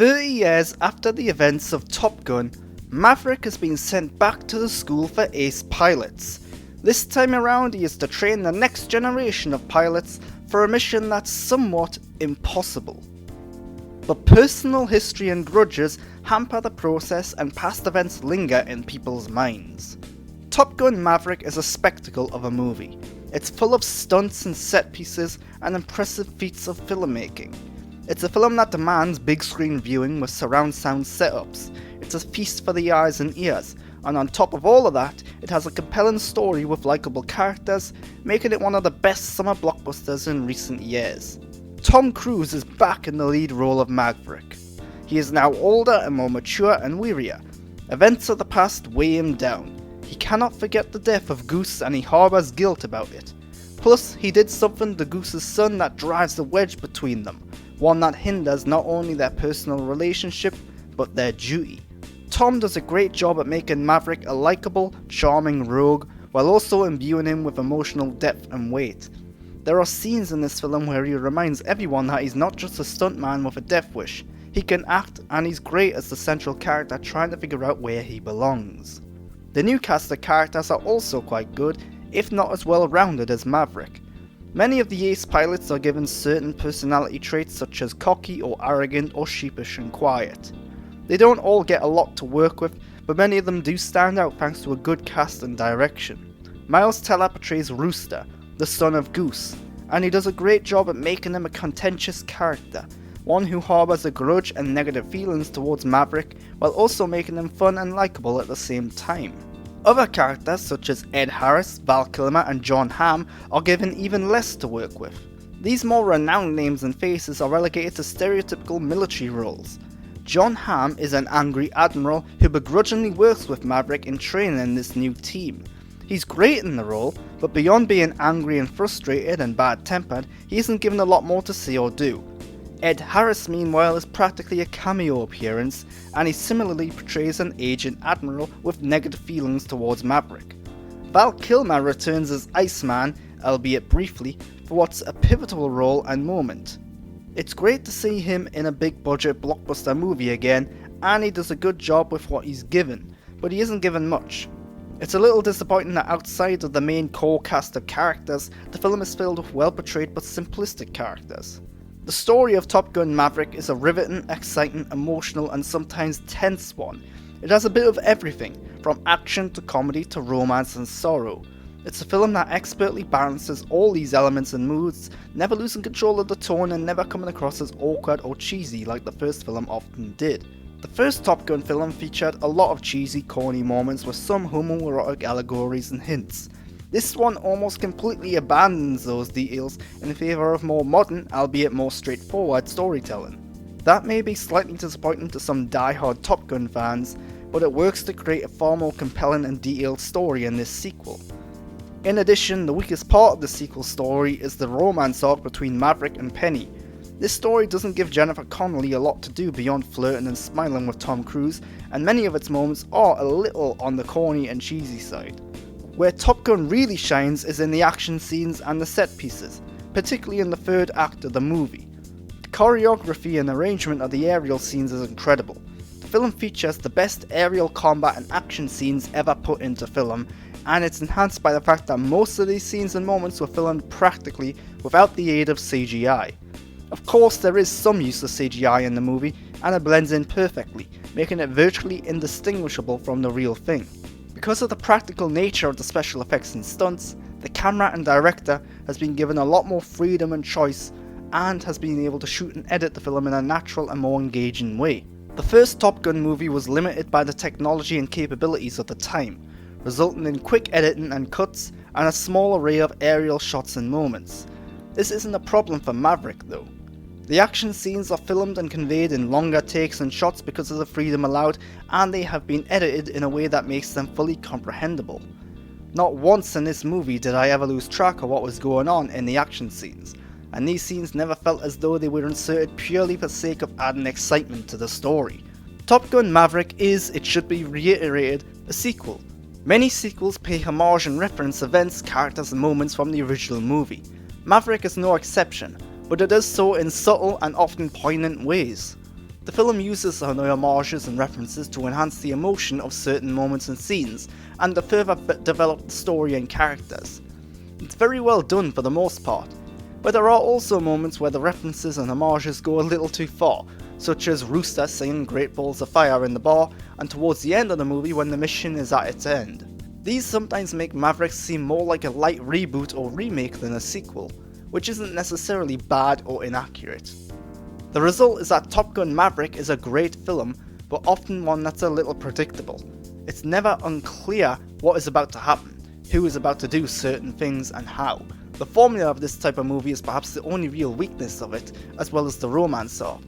30 years after the events of Top Gun, Maverick has been sent back to the school for ace pilots. This time around he is to train the next generation of pilots for a mission that's somewhat impossible. But personal history and grudges hamper the process and past events linger in people's minds. Top Gun Maverick is a spectacle of a movie. It's full of stunts and set pieces and impressive feats of filmmaking. It's a film that demands big screen viewing with surround sound setups. It's a feast for the eyes and ears, and on top of all of that, it has a compelling story with likeable characters, making it one of the best summer blockbusters in recent years. Tom Cruise is back in the lead role of Maverick. He is now older and more mature and wearier. Events of the past weigh him down. He cannot forget the death of Goose and he harbours guilt about it. Plus, he did something to Goose's son that drives a wedge between them, one that hinders not only their personal relationship, but their duty. Tom does a great job at making Maverick a likeable, charming rogue, while also imbuing him with emotional depth and weight. There are scenes in this film where he reminds everyone that he's not just a stuntman with a death wish. He can act, and he's great as the central character trying to figure out where he belongs. The new cast of characters are also quite good, if not as well rounded as Maverick. Many of the ace pilots are given certain personality traits such as cocky or arrogant or sheepish and quiet. They don't all get a lot to work with, but many of them do stand out thanks to a good cast and direction. Miles Teller portrays Rooster, the son of Goose, and he does a great job at making him a contentious character, one who harbours a grudge and negative feelings towards Maverick, while also making him fun and likeable at the same time. Other characters such as Ed Harris, Val Kilmer and John Hamm are given even less to work with. These more renowned names and faces are relegated to stereotypical military roles. John Hamm is an angry admiral who begrudgingly works with Maverick in training this new team. He's great in the role, but beyond being angry and frustrated and bad-tempered, he isn't given a lot more to say or do. Ed Harris meanwhile is practically a cameo appearance, and he similarly portrays an aging admiral with negative feelings towards Maverick. Val Kilmer returns as Iceman, albeit briefly, for what's a pivotal role and moment. It's great to see him in a big budget blockbuster movie again, and he does a good job with what he's given, but he isn't given much. It's a little disappointing that outside of the main core cast of characters, the film is filled with well portrayed but simplistic characters. The story of Top Gun Maverick is a riveting, exciting, emotional and sometimes tense one. It has a bit of everything, from action to comedy to romance and sorrow. It's a film that expertly balances all these elements and moods, never losing control of the tone and never coming across as awkward or cheesy like the first film often did. The first Top Gun film featured a lot of cheesy, corny moments with some homoerotic allegories and hints. This one almost completely abandons those details in favour of more modern, albeit more straightforward storytelling. That may be slightly disappointing to some die-hard Top Gun fans, but it works to create a far more compelling and detailed story in this sequel. In addition, the weakest part of the sequel story is the romance arc between Maverick and Penny. This story doesn't give Jennifer Connelly a lot to do beyond flirting and smiling with Tom Cruise, and many of its moments are a little on the corny and cheesy side. Where Top Gun really shines is in the action scenes and the set pieces, particularly in the third act of the movie. The choreography and arrangement of the aerial scenes is incredible. The film features the best aerial combat and action scenes ever put into film, and it's enhanced by the fact that most of these scenes and moments were filmed practically without the aid of CGI. Of course, there is some use of CGI in the movie, and it blends in perfectly, making it virtually indistinguishable from the real thing. Because of the practical nature of the special effects and stunts, the camera and director has been given a lot more freedom and choice, and has been able to shoot and edit the film in a natural and more engaging way. The first Top Gun movie was limited by the technology and capabilities of the time, resulting in quick editing and cuts, and a small array of aerial shots and moments. This isn't a problem for Maverick though. The action scenes are filmed and conveyed in longer takes and shots because of the freedom allowed, and they have been edited in a way that makes them fully comprehensible. Not once in this movie did I ever lose track of what was going on in the action scenes, and these scenes never felt as though they were inserted purely for the sake of adding excitement to the story. Top Gun Maverick is, it should be reiterated, a sequel. Many sequels pay homage and reference events, characters and moments from the original movie. Maverick is no exception, but it does so in subtle and often poignant ways. The film uses the homages and references to enhance the emotion of certain moments and scenes, and to further develop the story and characters. It's very well done for the most part, but there are also moments where the references and homages go a little too far, such as Rooster singing Great Balls of Fire in the bar, and towards the end of the movie when the mission is at its end. These sometimes make Maverick seem more like a light reboot or remake than a sequel, which isn't necessarily bad or inaccurate. The result is that Top Gun Maverick is a great film, but often one that's a little predictable. It's never unclear what is about to happen, who is about to do certain things and how. The formula of this type of movie is perhaps the only real weakness of it, as well as the romance arc.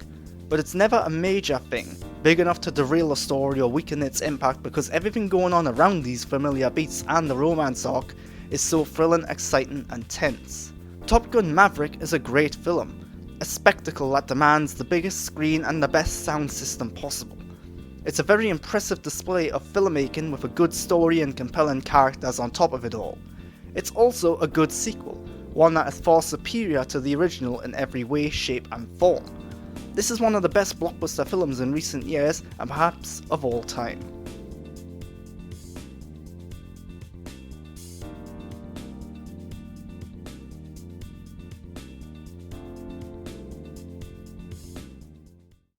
But it's never a major thing, big enough to derail a story or weaken its impact, because everything going on around these familiar beats and the romance arc is so thrilling, exciting and tense. Top Gun Maverick is a great film, a spectacle that demands the biggest screen and the best sound system possible. It's a very impressive display of filmmaking with a good story and compelling characters on top of it all. It's also a good sequel, one that is far superior to the original in every way, shape and form. This is one of the best blockbuster films in recent years and perhaps of all time.